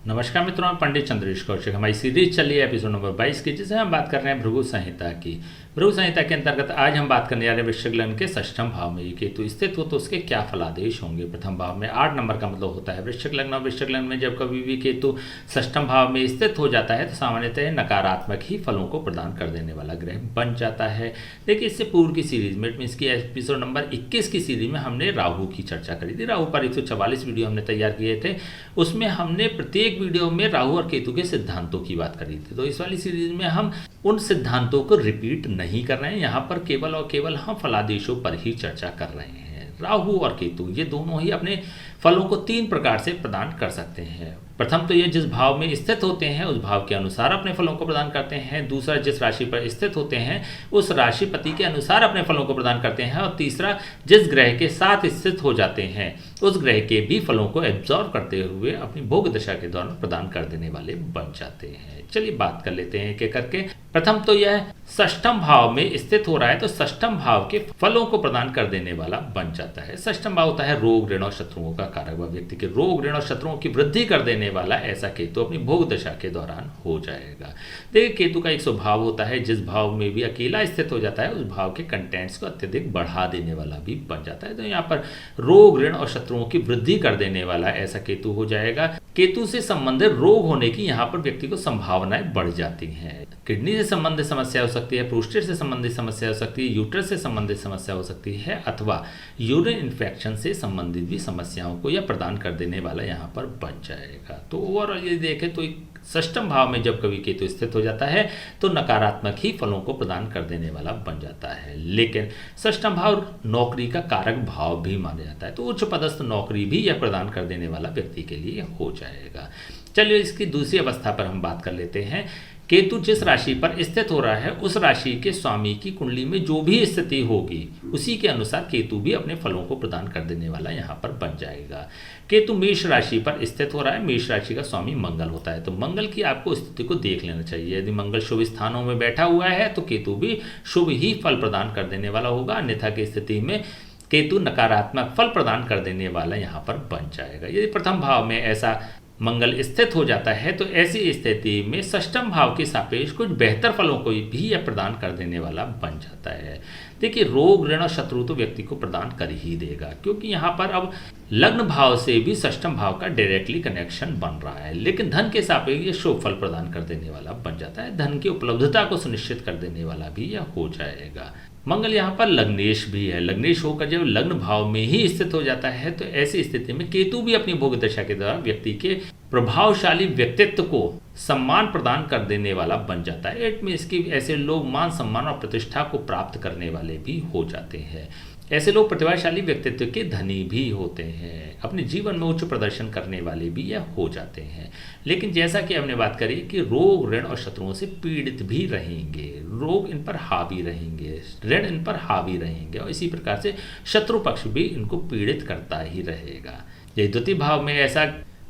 नमस्कार मित्रों, मैं पंडित चंद्रेश कौशिक। हमारी सीरीज चली है एपिसोड नंबर 22 की, जिसे हम बात कर रहे हैं भृगु संहिता की। भृगु संहिता के अंतर्गत आज हम बात करने जा रहे हैं वृश्चिक लग्न के षष्ठम भाव में केतु स्थित हो तो उसके क्या फलादेश होंगे। प्रथम भाव में 8 नंबर का मतलब होता है वृश्चिक लग्न, और वृश्चिक लग्न में जब कभी भी केतु षष्ठम भाव में स्थित हो जाता है तो सामान्यतः नकारात्मक ही फलों को प्रदान कर देने वाला ग्रह बन जाता है। देखिए, इससे पूर्व की सीरीज में इसकी एपिसोड नंबर 21 की सीरीज में हमने राहु की चर्चा करी थी। राहु पर 144 वीडियो हमने तैयार किए थे। उसमें हमने प्रत्येक वीडियो में राहु और केतु के सिद्धांतों की बात करी थी। तो इस वाली सीरीज में हम उन सिद्धांतों को रिपीट नहीं कर रहे हैं, यहाँ पर केवल और केवल हम फलादेशों पर ही चर्चा कर रहे हैं। राहु और केतु ये दोनों ही अपने फलों को 3 प्रकार से प्रदान कर सकते हैं। प्रथम तो ये जिस भाव में स्थित होते हैं उस भाव के अनुसार अपने फलों को प्रदान करते हैं। दूसरा, जिस राशि पर स्थित होते हैं उस राशिपति के अनुसार अपने फलों को प्रदान करते हैं। और तीसरा, जिस ग्रह के साथ स्थित हो जाते हैं उस ग्रह के भी फलों को एब्जॉर्व करते हुए अपनी भोग दशा के दौरान प्रदान कर देने वाले बन जाते हैं। चलिए बात कर लेते हैं एक करके। प्रथम तो यह षष्ठम भाव में स्थित हो रहा है तो षष्ठम भाव के फलों को प्रदान कर देने वाला बन जाता है। षष्ठम भाव होता है रोग, ऋण और शत्रुओं का कारक। वह व्यक्ति के रोग, ऋण और शत्रुओं की वृद्धि कर देने वाला ऐसा केतु अपनी भोग दशा के दौरान हो जाएगा। देखिए, केतु का एक स्वभाव होता है जिस भाव में भी अकेला स्थित हो जाता है उस भाव के कंटेंट्स को अत्यधिक बढ़ा देने वाला भी बन जाता है। तो यहाँ पर रोग, ऋण और शत्रुओं की वृद्धि कर देने वाला ऐसा केतु हो जाएगा। केतु से संबंधित रोग होने की यहाँ पर व्यक्ति को संभावनाएं बढ़ जाती हैं। किडनी से संबंधित समस्या हो सकती है, प्रोस्टेट से संबंधित समस्या हो सकती है, यूट्रस से संबंधित समस्या हो सकती है, अथवा यूरिन इन्फेक्शन से संबंधित भी समस्याओं को यह प्रदान कर देने वाला यहाँ पर बन जाएगा। तो ओवरऑल ये देखें तो षष्ठम भाव में जब कभी केतु स्थित हो जाता है तो नकारात्मक ही फलों को प्रदान कर देने वाला बन जाता है। लेकिन षष्ठम भाव नौकरी का कारक भाव भी माना जाता है, तो उच्च पदस्थ नौकरी भी यह प्रदान कर देने वाला व्यक्ति के लिए हो जाएगा। चलिए इसकी दूसरी अवस्था पर हम बात कर लेते हैं। केतु जिस राशि पर स्थित हो रहा है उस राशि के स्वामी की कुंडली में जो भी स्थिति होगी उसी के अनुसार केतु भी अपने फलों को प्रदान कर देने वाला यहाँ पर बन जाएगा। केतु मेष राशि पर स्थित हो रहा है। मेष राशि का स्वामी मंगल होता है, तो मंगल की आपको स्थिति को देख लेना चाहिए। यदि मंगल शुभ स्थानों में बैठा हुआ है तो केतु भी शुभ ही फल प्रदान कर देने वाला होगा, अन्यथा की स्थिति में केतु नकारात्मक फल प्रदान कर देने वाला यहाँ पर बन जाएगा। यदि प्रथम भाव में ऐसा मंगल स्थित हो जाता है तो ऐसी स्थिति में षष्ठम भाव के सापेक्ष कुछ बेहतर फलों को भी यह प्रदान कर देने वाला बन जाता है। देखिए, रोग, ऋण और शत्रु तो व्यक्ति को प्रदान कर ही देगा, क्योंकि यहाँ पर अब लग्न भाव से भी षष्ठम भाव का डायरेक्टली कनेक्शन बन रहा है। लेकिन धन के सापेक्ष ये शुभ फल प्रदान कर देने वाला बन जाता है। धन की उपलब्धता को सुनिश्चित कर देने वाला भी यह हो जाएगा। मंगल यहाँ पर लग्नेश भी है। लग्नेश होकर जब लग्न भाव में ही स्थित हो जाता है तो ऐसी स्थिति में केतु भी अपनी भोग दशा के द्वारा व्यक्ति के प्रभावशाली व्यक्तित्व को सम्मान प्रदान कर देने वाला बन जाता है। एट में इसकी ऐसे लोग मान, सम्मान और प्रतिष्ठा को प्राप्त करने वाले भी हो जाते हैं। ऐसे लोग प्रतिभाशाली व्यक्तित्व के धनी भी होते हैं, अपने जीवन में उच्च प्रदर्शन करने वाले भी यह हो जाते हैं। लेकिन जैसा कि हमने बात करी कि रोग, ऋण और शत्रुओं से पीड़ित भी रहेंगे। रोग इन पर हावी रहेंगे, ऋण इन पर हावी रहेंगे, और इसी प्रकार से शत्रु पक्ष भी इनको पीड़ित करता ही रहेगा। यदि द्वितीय भाव में ऐसा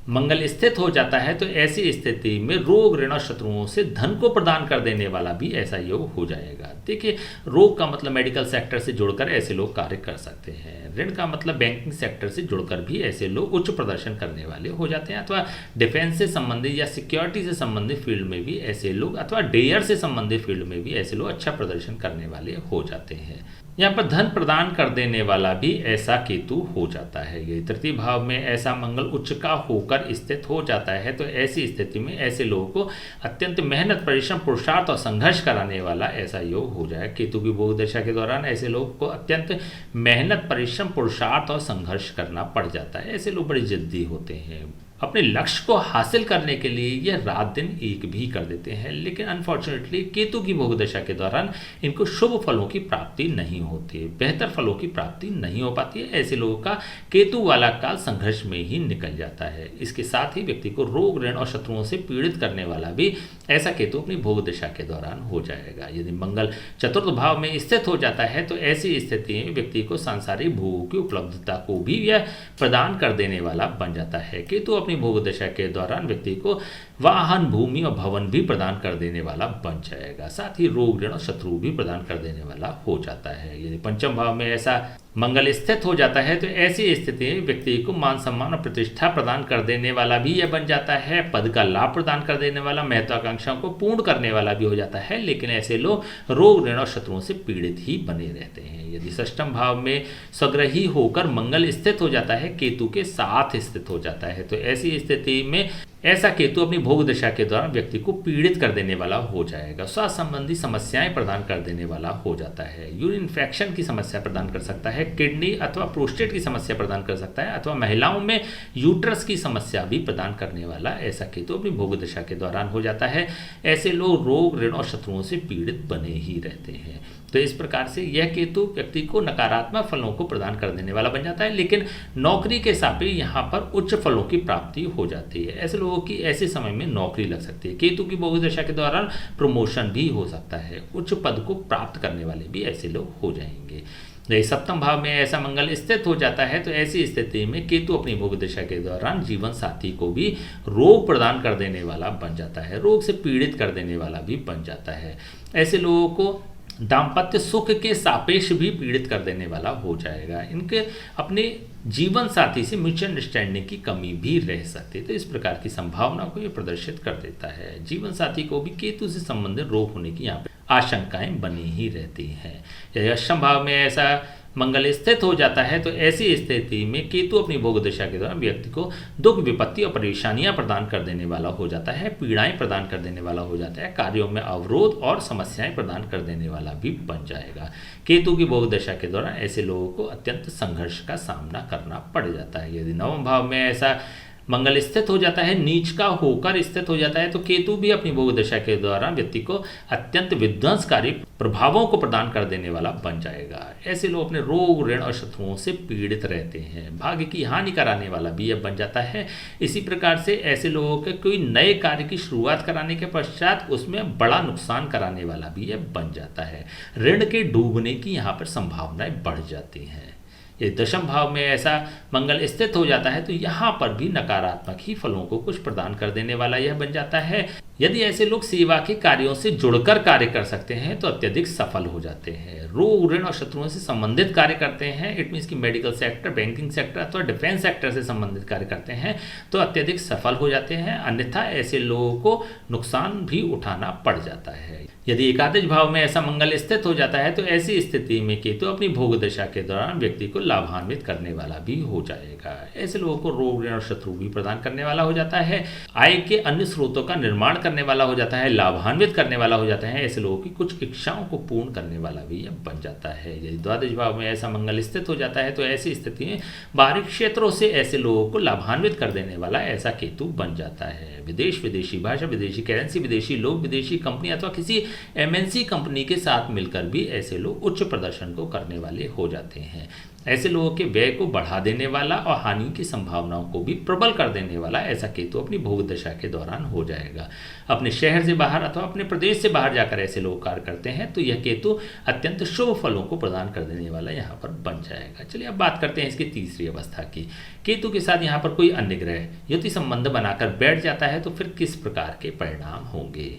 मंगल स्थित हो जाता है तो ऐसी स्थिति में रोग, ऋण और शत्रुओं से धन को प्रदान कर देने वाला भी ऐसा योग हो जाएगा। देखिए, रोग का मतलब मेडिकल सेक्टर से जुड़कर ऐसे लोग कार्य कर सकते हैं। ऋण का मतलब बैंकिंग सेक्टर से जुड़कर भी ऐसे लोग उच्च प्रदर्शन करने वाले हो जाते हैं, अथवा डिफेंस से संबंधित या सिक्योरिटी से संबंधित फील्ड में भी ऐसे लोग, अथवा डेयर से संबंधित फील्ड में भी ऐसे लोग अच्छा प्रदर्शन करने वाले हो जाते हैं। यहाँ पर धन प्रदान कर देने वाला भी ऐसा केतु हो जाता है। ये तृतीय भाव में ऐसा मंगल उच्च का होकर स्थित हो जाता है तो ऐसी स्थिति में ऐसे लोगों को अत्यंत मेहनत, परिश्रम, पुरुषार्थ और संघर्ष कराने वाला ऐसा योग हो जाए। केतु की भोग दशा के दौरान ऐसे लोगों को अत्यंत मेहनत, परिश्रम, पुरुषार्थ और संघर्ष करना पड़ जाता है। ऐसे लोग बड़े जिद्दी होते हैं। अपने लक्ष्य को हासिल करने के लिए यह रात दिन एक भी कर देते हैं। लेकिन अनफॉर्चुनेटली केतु की भोग दशा के दौरान इनको शुभ फलों की प्राप्ति नहीं होती, बेहतर फलों की प्राप्ति नहीं हो पाती है। ऐसे लोगों का केतु वाला काल संघर्ष में ही निकल जाता है। इसके साथ ही व्यक्ति को रोग, ऋण और शत्रुओं से पीड़ित करने वाला भी ऐसा केतु अपनी भोग दशा के दौरान हो जाएगा। यदि मंगल चतुर्थ भाव में स्थित हो जाता है तो ऐसी स्थिति में व्यक्ति को सांसारिक भोगों की उपलब्धता को भी यह प्रदान कर देने वाला बन जाता है। केतु अपनी भोग दशा के दौरान व्यक्ति को वाहन, भूमि और भवन भी प्रदान कर देने वाला बन जाएगा। साथ ही रोग, ऋण और शत्रु भी प्रदान कर देने वाला हो जाता है। यदि पंचम भाव में ऐसा मंगल स्थित हो जाता है तो ऐसी स्थिति में व्यक्ति को मान सम्मान और प्रतिष्ठा प्रदान कर देने वाला भी यह बन जाता है, पद का लाभ प्रदान कर देने वाला, महत्वाकांक्षाओं को पूर्ण करने वाला भी हो जाता है। लेकिन ऐसे लोग रोग ऋण और शत्रुओं से पीड़ित ही बने रहते हैं। यदि षष्ठम भाव में स्वग्रही होकर मंगल स्थित हो जाता है, केतु के साथ स्थित हो जाता है, तो ऐसी स्थिति में ऐसा केतु अपनी भोग दशा के दौरान व्यक्ति को पीड़ित कर देने वाला हो जाएगा, स्वास्थ्य संबंधी समस्याएं प्रदान कर देने वाला हो जाता है, यूरिन इन्फेक्शन की समस्या प्रदान कर सकता है, किडनी अथवा प्रोस्टेट की समस्या प्रदान कर सकता है, अथवा महिलाओं में यूट्रस की समस्या भी प्रदान करने वाला ऐसा केतु अपनी भोग दशा के दौरान हो जाता है। ऐसे लोग रोग ऋण और शत्रुओं से पीड़ित बने ही रहते हैं। तो इस प्रकार से यह केतु व्यक्ति को नकारात्मक फलों को प्रदान कर देने वाला बन जाता है, लेकिन नौकरी के सापेक्ष यहाँ पर उच्च फलों की प्राप्ति हो जाती है। ऐसे लोगों की ऐसे समय में नौकरी लग सकती है। केतु की भोग दशा के दौरान प्रमोशन भी हो सकता है, उच्च पद को प्राप्त करने वाले भी ऐसे लोग हो जाएंगे। यदि सप्तम भाव में ऐसा मंगल स्थित हो जाता है तो ऐसी स्थिति में केतु अपनी भोग दशा के दौरान जीवन साथी को भी रोग प्रदान कर देने वाला बन जाता है, रोग से पीड़ित कर देने वाला भी बन जाता है। ऐसे लोगों को दाम्पत्य सुख के सापेक्ष भी पीड़ित कर देने वाला हो जाएगा। इनके अपने जीवन साथी से म्यूचुअल अंडरस्टैंडिंग की कमी भी रह सकती है, तो इस प्रकार की संभावना को ये प्रदर्शित कर देता है। जीवन साथी को भी केतु से संबंधित रोग होने की यहाँ पे आशंकाएं बनी ही रहती हैं। यदि अष्टम भाव में ऐसा मंगल स्थित हो जाता है तो ऐसी स्थिति में केतु अपनी भोग दशा के दौरान व्यक्ति को दुख विपत्ति और परेशानियां प्रदान कर देने वाला हो जाता है, पीड़ाएं प्रदान कर देने वाला हो जाता है, कार्यों में अवरोध और समस्याएं प्रदान कर देने वाला भी बन जाएगा। केतु की भोग दशा के दौरान ऐसे लोगों को अत्यंत संघर्ष का सामना करना पड़ जाता है। यदि नवम भाव में ऐसा मंगल स्थित हो जाता है, नीच का होकर स्थित हो जाता है, तो केतु भी अपनी भोग दशा के दौरान व्यक्ति को अत्यंत विध्वंसकारी प्रभावों को प्रदान कर देने वाला बन जाएगा। ऐसे लोग अपने रोग ऋण और शत्रुओं से पीड़ित रहते हैं, भाग्य की हानि कराने वाला भी यह बन जाता है। इसी प्रकार से ऐसे लोगों के कोई नए कार्य की शुरुआत कराने के पश्चात उसमें बड़ा नुकसान कराने वाला भी यह बन जाता है। ऋण के डूबने की यहाँ पर संभावनाएं बढ़ जाती हैं। यदि दशम भाव में ऐसा मंगल स्थित हो जाता है तो यहाँ पर भी नकारात्मक ही फलों को कुछ प्रदान कर देने वाला यह बन जाता है। यदि ऐसे लोग सेवा के कार्यों से जुड़कर कार्य कर सकते हैं तो अत्यधिक सफल हो जाते हैं। रोग ऋण और शत्रुओं से संबंधित कार्य करते हैं, इट मीन्स की मेडिकल सेक्टर, बैंकिंग सेक्टर अथवा डिफेंस सेक्टर से संबंधित कार्य करते हैं तो अत्यधिक सफल हो जाते हैं। अन्यथा ऐसे लोगों को नुकसान भी उठाना पड़ जाता है। यदि एकादश भाव में ऐसा मंगल स्थित हो जाता है तो ऐसी स्थिति में केतु अपनी भोग दशा के दौरान व्यक्ति को लाभान्वित करने वाला भी हो जाएगा। ऐसे लोगों को रोग ऋण और शत्रु भी प्रदान करने वाला हो जाता है, आय के अन्य स्रोतों का निर्माण करने वाला हो जाता है, लाभान्वित करने वाला हो जाता है। ऐसे लोगों की कुछ इच्छाओं को पूर्ण करने वाला भी यह बन जाता है। यदि द्वादश भाव में ऐसा मंगल स्थित हो जाता है तो ऐसी स्थिति में बाहरी क्षेत्रों से ऐसे लोगों को लाभान्वित कर देने वाला ऐसा केतु बन जाता है। विदेश, विदेशी भाषा, विदेशी करेंसी, विदेशी लोग, विदेशी कंपनी अथवा किसी एमएनसी कंपनी के साथ मिलकर भी ऐसे लोग उच्च प्रदर्शन को करने वाले हो जाते हैं। ऐसे लोगों के व्यय को बढ़ा देने वाला और हानि की संभावनाओं को भी प्रबल कर देने वाला ऐसा केतु अपनी भोग दशा के दौरान हो जाएगा। अपने शहर से बाहर अथवा अपने प्रदेश से बाहर जाकर ऐसे लोग कार्य करते हैं तो यह केतु अत्यंत शुभ फलों को प्रदान कर देने वाला यहाँ पर बन जाएगा। चलिए अब बात करते हैं इसकी तीसरी अवस्था की। केतु के साथ यहाँ पर कोई अन्य ग्रह युति संबंध बनाकर बैठ जाता है तो फिर किस प्रकार के परिणाम होंगे।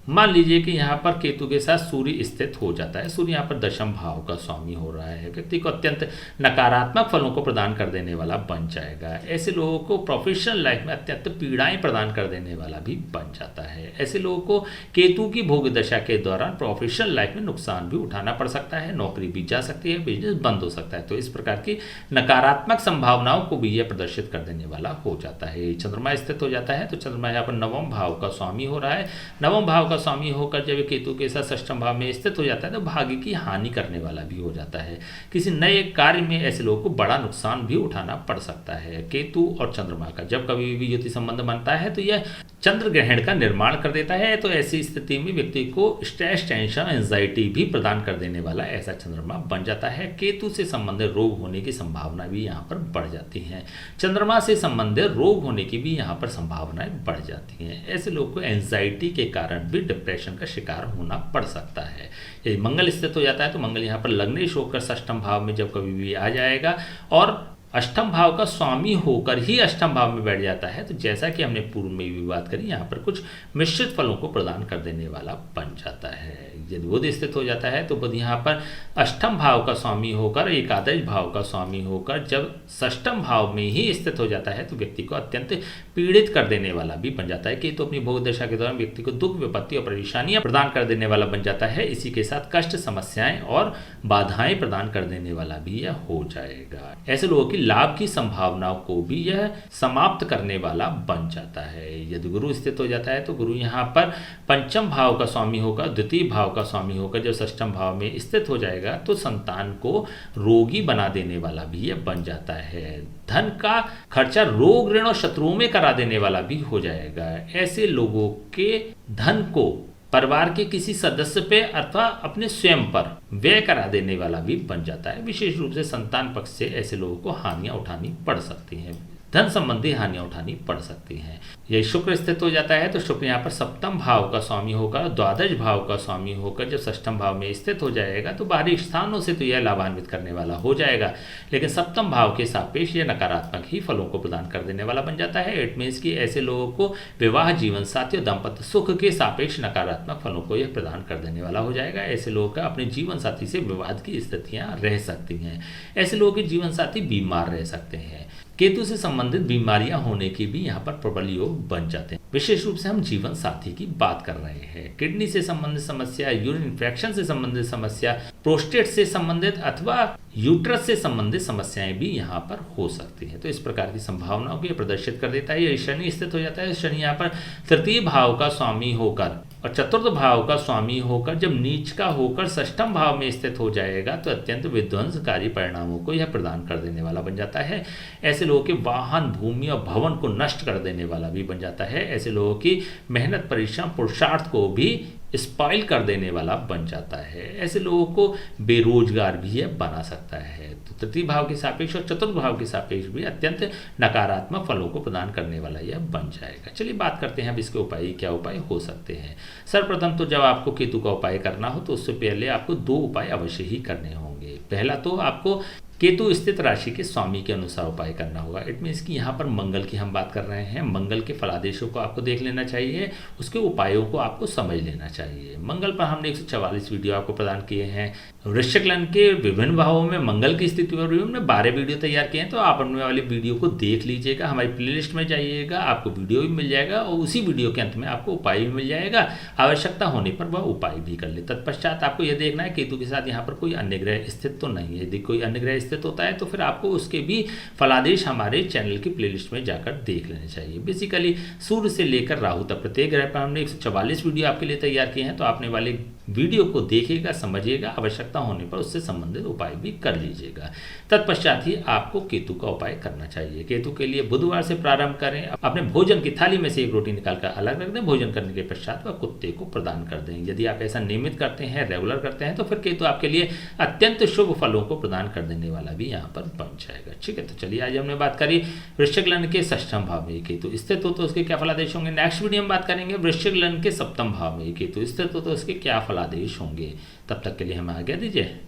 मान लीजिए कि यहाँ पर केतु के साथ सूर्य स्थित हो जाता है। सूर्य यहाँ पर दशम भाव का स्वामी हो रहा है, व्यक्ति को अत्यंत नकारात्मक फलों को प्रदान कर देने वाला बन जाएगा। ऐसे लोगों को प्रोफेशनल लाइफ में अत्यंत पीड़ाएं प्रदान कर देने वाला भी बन जाता है। ऐसे लोगों को केतु की भोग दशा के दौरान प्रोफेशनल लाइफ में नुकसान भी उठाना पड़ सकता है, नौकरी भी जा सकती है, बिजनेस बंद हो सकता है। तो इस प्रकार की नकारात्मक संभावनाओं को भी यह प्रदर्शित कर देने वाला हो जाता है। चंद्रमा स्थित हो जाता है तो चंद्रमा यहाँ पर नवम भाव का स्वामी हो रहा है। नवम भाव का स्वामी होकर जब केतु के साथ षष्ठम भाव में स्थित हो जाता है तो भाग्य की हानि करने वाला भी हो जाता है। किसी नए कार्य में ऐसे लोगों को बड़ा नुकसान भी उठाना पड़ सकता है। केतु और चंद्रमा का जब कभी भी युति संबंध बनता है तो यह चंद्र ग्रहण का निर्माण कर देता है। तो ऐसी स्थिति में व्यक्ति को स्ट्रेस, टेंशन, एंजाइटी भी प्रदान कर देने वाला ऐसा चंद्रमा बन जाता है। केतु से संबंधित रोग होने की संभावना भी यहाँ पर बढ़ जाती है। चंद्रमा से संबंधित रोग होने की भी यहाँ पर संभावनाएं बढ़ जाती हैं। ऐसे लोग को एंजाइटी के कारण भी डिप्रेशन का शिकार होना पड़ सकता है। यदि मंगल स्थित हो जाता है तो मंगल यहाँ पर लग्नेश होकर षष्ठम भाव में जब कभी भी आ जाएगा और अष्टम भाव का स्वामी होकर ही अष्टम भाव में बैठ जाता है तो जैसा कि हमने पूर्व में भी बात करी, यहाँ पर कुछ मिश्रित फलों को प्रदान कर देने वाला बन जाता है। यदि बुध स्थित हो जाता है तो बुध यहाँ पर अष्टम भाव का स्वामी होकर, एकादश भाव का स्वामी होकर जब षष्ठम भाव में ही स्थित हो जाता है तो व्यक्ति को अत्यंत पीड़ित कर देने वाला भी बन जाता है कि तो अपनी भोग दशा के दौरान व्यक्ति को दुख, विपत्ति और परेशानियां प्रदान कर देने वाला बन जाता है। इसी के साथ कष्ट, समस्याएं और बाधाएं प्रदान कर देने वाला भी यह हो जाएगा। ऐसे लोगों की लाभ की संभावनाओं को भी यह समाप्त करने वाला बन जाता है। यदि गुरु स्थित हो जाता है तो गुरु यहाँ पर पंचम भाव का स्वामी होकर, द्वितीय भाव का स्वामी होकर जब षष्ठम भाव में स्थित हो जाएगा तो संतान को रोगी बना देने वाला भी यह बन जाता है। धन का खर्चा रोग, ऋण और शत्रुओं में करा देने वाला भी हो जाएगा। ऐसे लोगों के धन को परिवार के किसी सदस्य पे अथवा अपने स्वयं पर व्यय करा देने वाला भी बन जाता है। विशेष रूप से संतान पक्ष से ऐसे लोगों को हानियां उठानी पड़ सकती हैं, धन संबंधी हानियां उठानी पड़ सकती हैं। यह शुक्र स्थित हो जाता है तो शुक्र यहाँ पर सप्तम भाव का स्वामी होकर, द्वादश भाव का स्वामी होकर जब षष्ठम भाव में स्थित हो जाएगा तो बाहरी स्थानों से तो यह लाभान्वित करने वाला हो जाएगा, लेकिन सप्तम भाव के सापेक्ष यह नकारात्मक ही फलों को प्रदान कर देने वाला बन जाता है। इट मीन्स कि ऐसे लोगों को विवाह, जीवन साथी और दाम्पत्य सुख के सापेक्ष नकारात्मक फलों को यह प्रदान कर देने वाला हो जाएगा। ऐसे लोगों का अपने जीवन साथी से विवाद की स्थितियां रह सकती हैं। ऐसे लोगों के जीवन साथी बीमार रह सकते हैं। केतु से संबंधित बीमारियां होने के भी यहाँ पर प्रबल योग बन जाते हैं। विशेष रूप से हम जीवन साथी की बात कर रहे हैं। किडनी से संबंधित समस्या, यूरिन इन्फेक्शन से संबंधित समस्या, प्रोस्टेट से संबंधित अथवा यूट्रस से संबंधित समस्याएं भी यहाँ पर हो सकती हैं। तो इस प्रकार की संभावनाओं को यह प्रदर्शित कर देता है। यदि शनि स्थित हो जाता है, शनि यहाँ पर तृतीय भाव का स्वामी होकर और चतुर्थ भाव का स्वामी होकर जब नीच का होकर षष्ठम भाव में स्थित हो जाएगा तो अत्यंत विध्वंसकारी परिणामों को यह प्रदान कर देने वाला बन जाता है। ऐसे लोगों के वाहन, भूमि और भवन को नष्ट कर देने वाला भी बन जाता है। ऐसे लोगों की मेहनत, परिश्रम, पुरुषार्थ को भी स्पॉइल कर देने वाला बन जाता है। ऐसे लोगों को बेरोजगार भी यह बना सकता है। तो तृतीय भाव के सापेक्ष और चतुर्थ भाव के सापेक्ष भी अत्यंत नकारात्मक फलों को प्रदान करने वाला यह बन जाएगा। चलिए बात करते हैं अब इसके उपाय, क्या उपाय हो सकते हैं। सर्वप्रथम तो जब आपको केतु का उपाय करना हो तो उससे पहले आपको 2 उपाय अवश्य ही करने होंगे। पहला तो आपको केतु स्थित राशि के स्वामी के अनुसार उपाय करना होगा। इट मीन्स कि यहाँ पर मंगल की हम बात कर रहे हैं। मंगल के फलादेशों को आपको देख लेना चाहिए, उसके उपायों को आपको समझ लेना चाहिए। मंगल पर हमने 144 वीडियो आपको प्रदान किए हैं। वृश्चिक लग्न के विभिन्न भावों में मंगल की स्थिति पर हमने 12 वीडियो तैयार किए हैं, तो आप अपने वाली वीडियो को देख लीजिएगा। हमारी प्लेलिस्ट में जाइएगा, आपको वीडियो भी मिल जाएगा और उसी वीडियो के अंत में आपको उपाय भी मिल जाएगा। आवश्यकता होने पर वह उपाय भी कर ले। तत्पश्चात आपको यह देखना है केतु के साथ यहाँ पर कोई अन्य ग्रह स्थित तो नहीं है। यदि कोई अन्य ग्रह स्थित होता है तो फिर आपको उसके भी फलादेश हमारे चैनल की प्लेलिस्ट में जाकर देख लेने चाहिए। बेसिकली सूर्य से लेकर राहु तक प्रत्येक ग्रह पर हमने 144 वीडियो आपके लिए तैयार किए हैं, तो आपने वाले वीडियो को देखिएगा, समझिएगा, आवश्यकता होने पर उससे संबंधित उपाय भी कर लीजिएगा। तत्पश्चात ही आपको केतु का उपाय करना चाहिए। केतु के लिए बुधवार से प्रारंभ करें। अपने भोजन की थाली में से एक रोटी निकालकर अलग रख दें। भोजन करने के पश्चात वह कुत्ते को प्रदान कर दें। यदि आप ऐसा नियमित करते हैं, रेगुलर करते हैं, तो फिर केतु आपके लिए अत्यंत शुभ फलों को प्रदान कर देने वाला भी यहाँ पर बन जाएगा। ठीक है, तो चलिए आज हमने बात करी वृश्चिक लग्न के षष्ठम भाव में केतु स्थित हो तो उसके क्या फलादेश होंगे। नेक्स्ट वीडियो में बात करेंगे वृश्चिक लग्न के सप्तम भाव में केतु स्थित हो तो उसके क्या फलादेश होंगे। तब तक के लिए हमें आज्ञा दीजिए।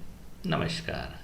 नमस्कार।